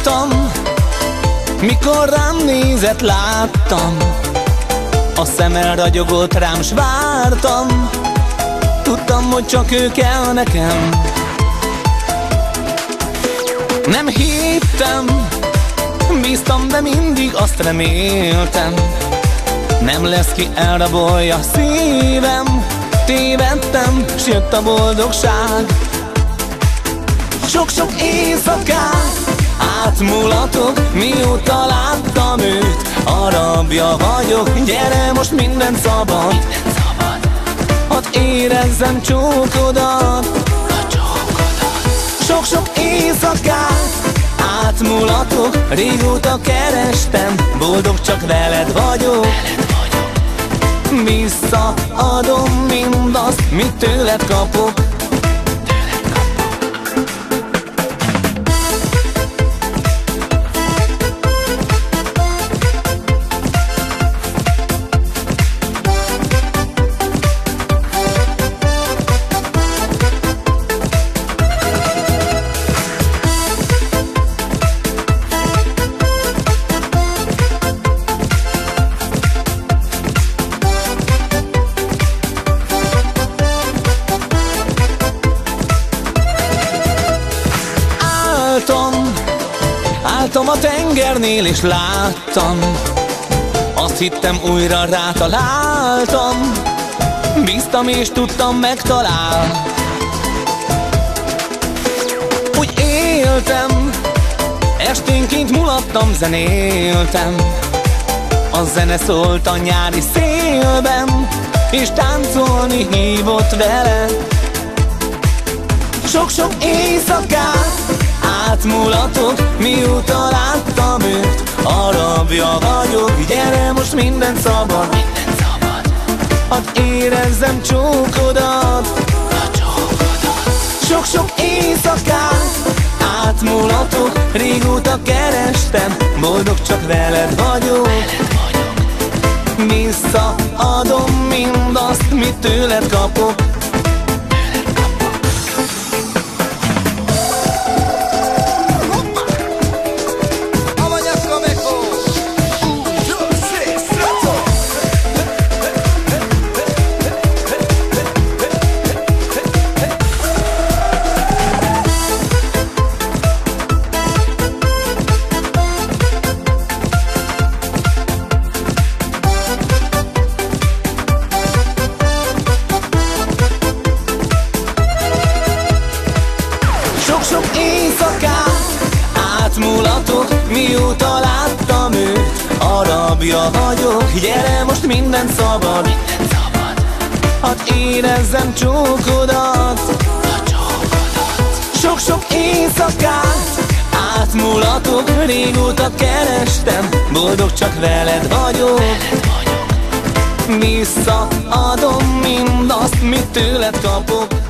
vártam, mikor rám nézett, láttam, a szeme ragyogott rám, s vártam, tudtam, hogy csak ő kell nekem. Nem hittem, bíztam, de mindig azt reméltem, nem lesz, ki elrabolja szívem. Tévedtem, s jött a boldogság. Sok-sok éjszakát átmulatok, mióta láttam őt. A rabja vagyok, gyere, most minden szabad. Hadd érezzem csókodat. Sok-sok éjszakát átmulatok, régóta kerestem, boldog csak veled vagyok. Visszaadom mindazt, mit tőled kapok. Álltam a tengernél és láttam, azt hittem újra rátaláltam, bíztam és tudtam, megtalál. Úgy éltem, esténként mulattam, zenéltem, a zene szólt a nyári szélben, és táncolni hívott vele. Sok-sok éjszakát átmulatok, mióta láttam őt. A rabja vagyok, gyere, most minden szabad. Hadd érezzem csókodat. Sok-sok éjszakát átmulatok, régóta kerestem, boldog csak veled vagyok. Visszaadom mindazt, mit tőled kapok. Sok-sok éjszakát átmulatok, mióta láttam őt. A rabja vagyok, gyere, most minden szabad. Hadd érezzem csókodat. Sok-sok éjszakát átmulatok, régóta kerestem, boldog csak veled vagyok. Visszaadom mindazt, mit tőled kapok.